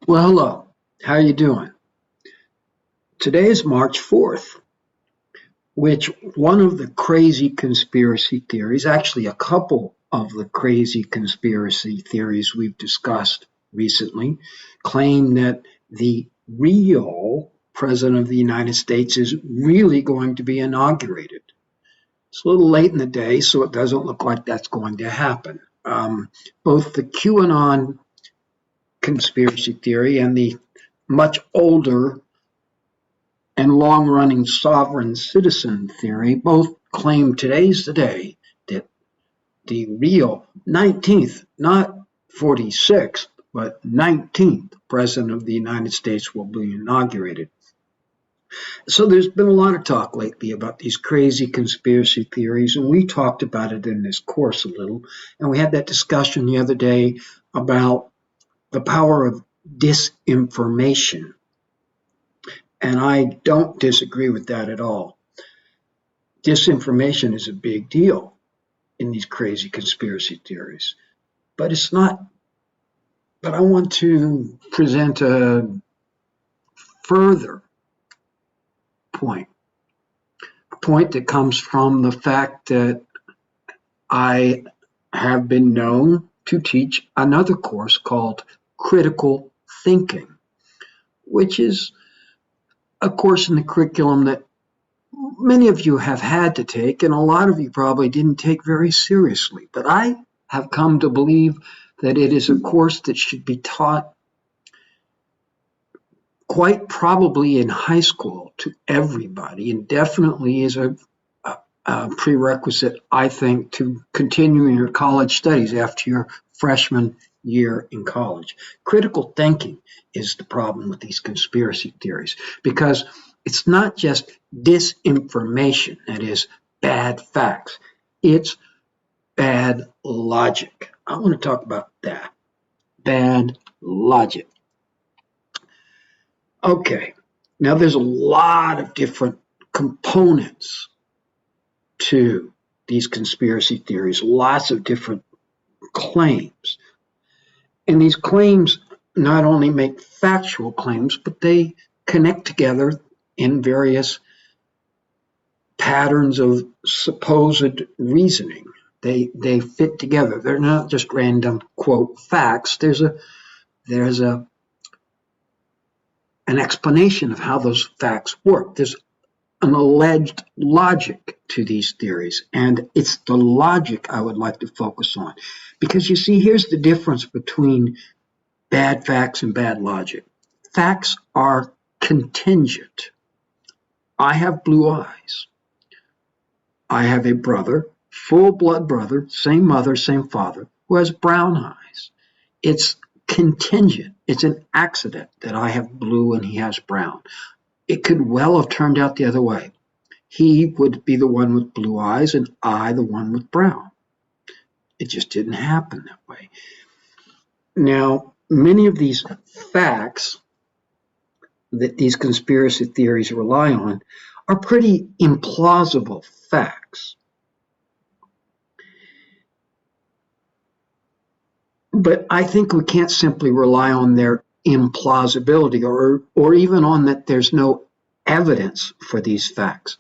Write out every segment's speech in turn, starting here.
Well, hello. How you doing? Today is March 4th, which one of the crazy conspiracy theories, actually a couple of the crazy conspiracy theories we've discussed recently, claim that the real president of the United States is really going to be inaugurated. It's a little late in the day, so it doesn't look like that's going to happen. Both the QAnon conspiracy theory and the much older and long-running sovereign citizen theory both claim today's the day that the real 19th, not 46th, but 19th president of the United States will be inaugurated. So there's been a lot of talk lately about these crazy conspiracy theories, and we talked about it in this course a little, and we had that discussion the other day about the power of disinformation. And I don't disagree with that at all. Disinformation is a big deal in these crazy conspiracy theories, but it's not. But I want to present a further point, a point that comes from the fact that I have been known to teach another course called Critical Thinking, which is a course in the curriculum that many of you have had to take, and a lot of you probably didn't take very seriously. But I have come to believe that it is a course that should be taught quite probably in high school to everybody, and definitely is a prerequisite, I think, to continuing your college studies after your freshman year in college. Critical thinking is the problem with these conspiracy theories because it's not just disinformation, that is, bad facts, it's bad logic. I want to talk about that. Bad logic. Okay, now there's a lot of different components to these conspiracy theories, lots of different claims. And these claims not only make factual claims, but they connect together in various patterns of supposed reasoning. They fit together. They're not just random quote facts. There's an explanation of how those facts work. There's an alleged logic to these theories, and it's the logic I would like to focus on. Because you see, here's the difference between bad facts and bad logic. Facts are contingent. I have blue eyes. I have a brother, full blood brother, same mother, same father, who has brown eyes. It's contingent. It's an accident that I have blue and he has brown. It could well have turned out the other way. He would be the one with blue eyes and I the one with brown. It just didn't happen that way. Now, many of these facts that these conspiracy theories rely on are pretty implausible facts. But I think we can't simply rely on their implausibility or even on that there's no evidence for these facts.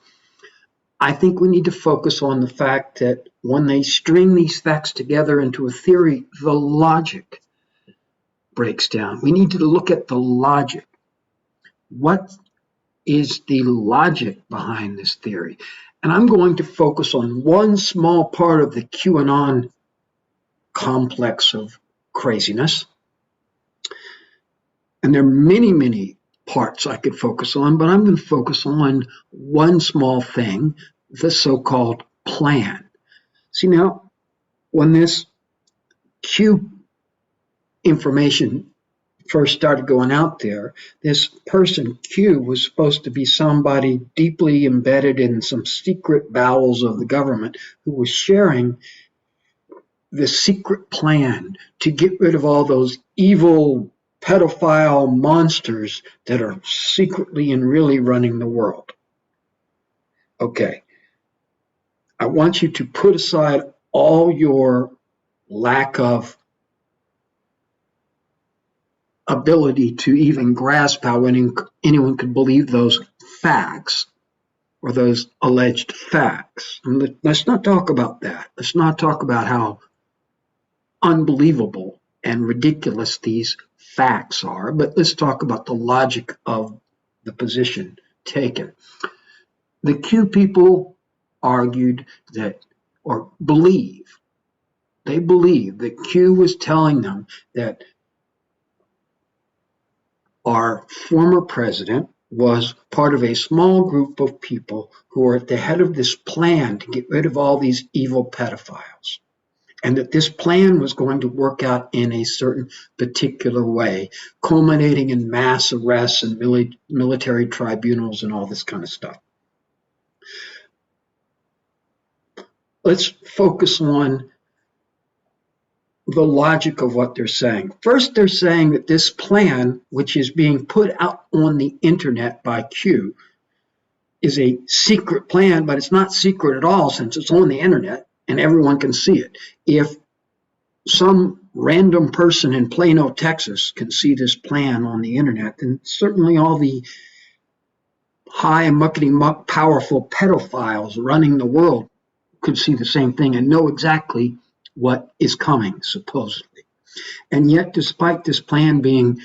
I think we need to focus on the fact that when they string these facts together into a theory, the logic breaks down. We need to look at the logic. What is the logic behind this theory? And I'm going to focus on one small part of the QAnon complex of craziness. And there are many, many parts I could focus on, but I'm going to focus on one small thing, the so-called plan. See, now, when this Q information first started going out there, this person Q was supposed to be somebody deeply embedded in some secret bowels of the government who was sharing the secret plan to get rid of all those evil pedophile monsters that are secretly and really running the world. Okay, I want you to put aside all your lack of ability to even grasp how anyone could believe those facts or those alleged facts. And let's not talk about that. Let's not talk about how unbelievable and ridiculous these facts are, but let's talk about the logic of the position taken. The Q people argued that, or they believe that Q was telling them that our former president was part of a small group of people who are at the head of this plan to get rid of all these evil pedophiles, and that this plan was going to work out in a certain particular way, culminating in mass arrests and military tribunals and all this kind of stuff. Let's focus on the logic of what they're saying. First, they're saying that this plan, which is being put out on the internet by Q, is a secret plan, but it's not secret at all since it's on the internet and everyone can see it. If some random person in Plano, Texas can see this plan on the internet, then certainly all the high and muckety-muck powerful pedophiles running the world could see the same thing and know exactly what is coming, supposedly. And yet, despite this plan being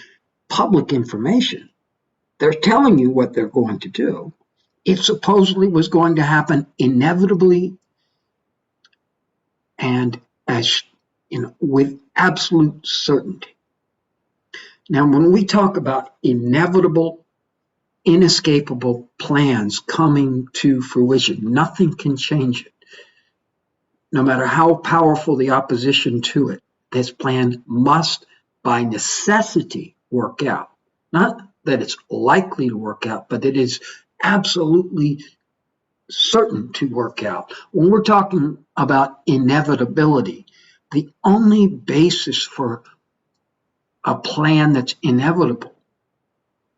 public information, they're telling you what they're going to do. It supposedly was going to happen inevitably and with absolute certainty. Now, when we talk about inevitable, inescapable plans coming to fruition, nothing can change it. No matter how powerful the opposition to it, this plan must, by necessity, work out. Not that it's likely to work out, but it is absolutely certain to work out. When we're talking about inevitability, the only basis for a plan that's inevitable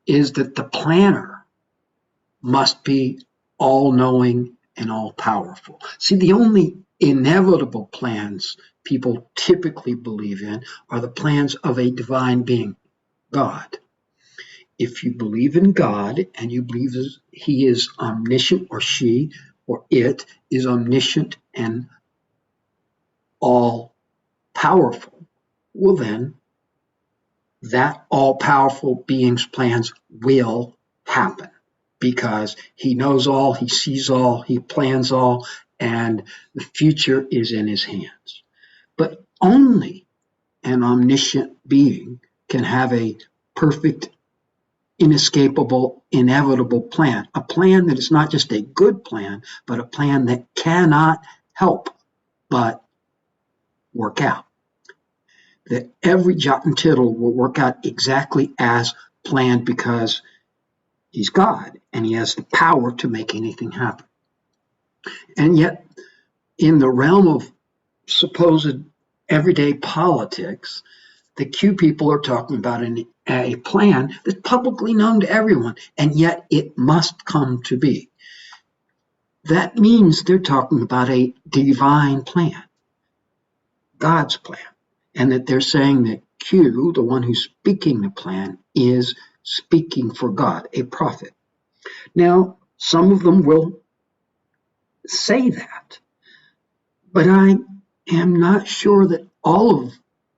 is that the planner must be all-knowing and all-powerful. See, the only inevitable plans people typically believe in are the plans of a divine being, God. If you believe in God and you believe he is omniscient, or she or it is omniscient and all-powerful, well then, that all-powerful being's plans will happen because he knows all, he sees all, he plans all, and the future is in his hands. But only an omniscient being can have a perfect, inescapable, inevitable plan. A plan that is not just a good plan, but a plan that cannot help but work out. That every jot and tittle will work out exactly as planned because he's God and he has the power to make anything happen. And yet, in the realm of supposed everyday politics, the Q people are talking about a plan that's publicly known to everyone, and yet it must come to be. That means they're talking about a divine plan, God's plan, and that they're saying that Q, the one who's speaking the plan, is speaking for God, a prophet. Now, some of them will say that, but I am not sure that all of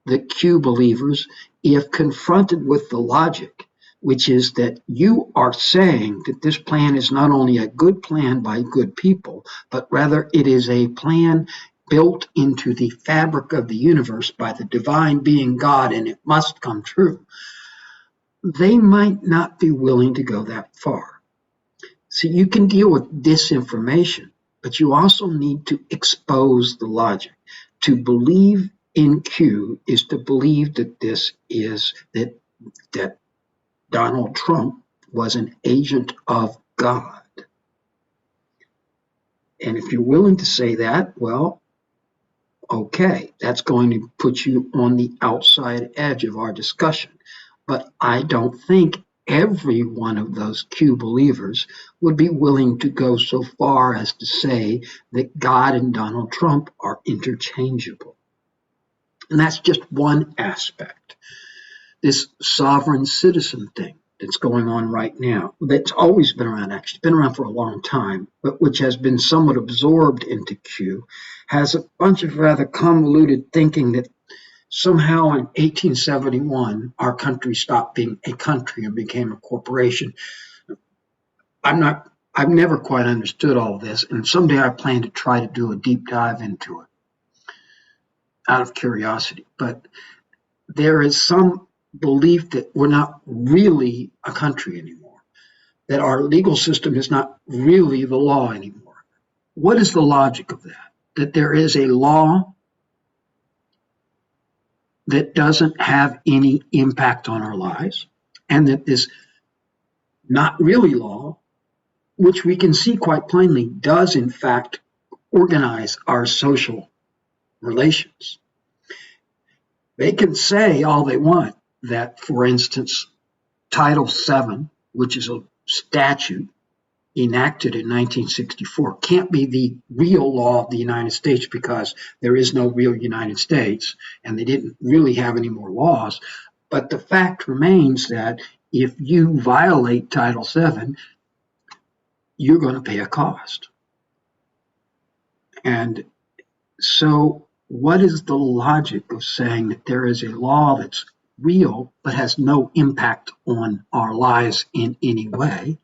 the Q believers, if confronted with the logic, which is that you are saying that this plan is not only a good plan by good people, but rather it is a plan built into the fabric of the universe by the divine being God, and it must come true. They might not be willing to go that far. So you can deal with disinformation, but you also need to expose the logic. To believe in Q is to believe that that Donald Trump was an agent of God. And if you're willing to say that, well, okay, that's going to put you on the outside edge of our discussion. But I don't think every one of those Q believers would be willing to go so far as to say that God and Donald Trump are interchangeable. And that's just one aspect. this sovereign citizen thing that's going on right now, that's always been around, actually, been around for a long time, but which has been somewhat absorbed into Q, has a bunch of rather convoluted thinking that somehow in 1871 our country stopped being a country and became a corporation. I've never quite understood all this, and someday I plan to try to do a deep dive into it out of curiosity. But there is some belief that we're not really a country anymore, that our legal system is not really the law anymore. What is the logic of that? That there is a law that doesn't have any impact on our lives, and that this not really law, which we can see quite plainly, does in fact organize our social relations. They can say all they want that, for instance, Title VII, which is a statute enacted in 1964, can't be the real law of the United States because there is no real United States and they didn't really have any more laws. But the fact remains that if you violate Title VII, you're going to pay a cost. And so what is the logic of saying that there is a law that's real but has no impact on our lives in any way,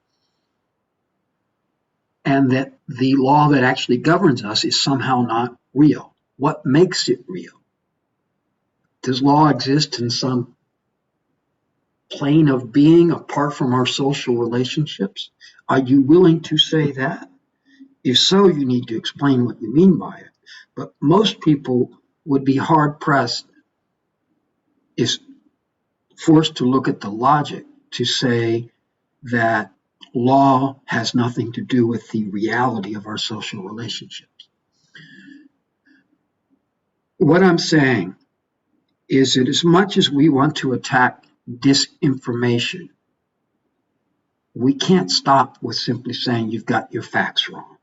and that the law that actually governs us is somehow not real? What makes it real? Does law exist in some plane of being apart from our social relationships? Are you willing to say that? If so, you need to explain what you mean by it. But most people would be hard-pressed, is forced to look at the logic to say that law has nothing to do with the reality of our social relationships. What I'm saying is that as much as we want to attack disinformation, we can't stop with simply saying you've got your facts wrong.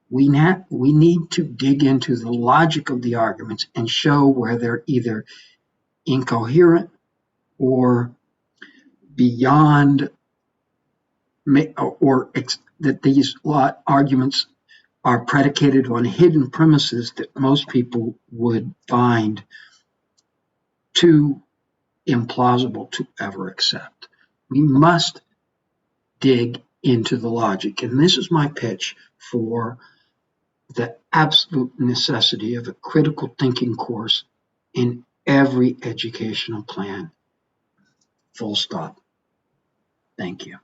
We need to dig into the logic of the arguments and show where they're either incoherent or beyond, or that these arguments are predicated on hidden premises that most people would find too implausible to ever accept. We must dig into the logic. And this is my pitch for the absolute necessity of a critical thinking course in every educational plan. Full stop. Thank you.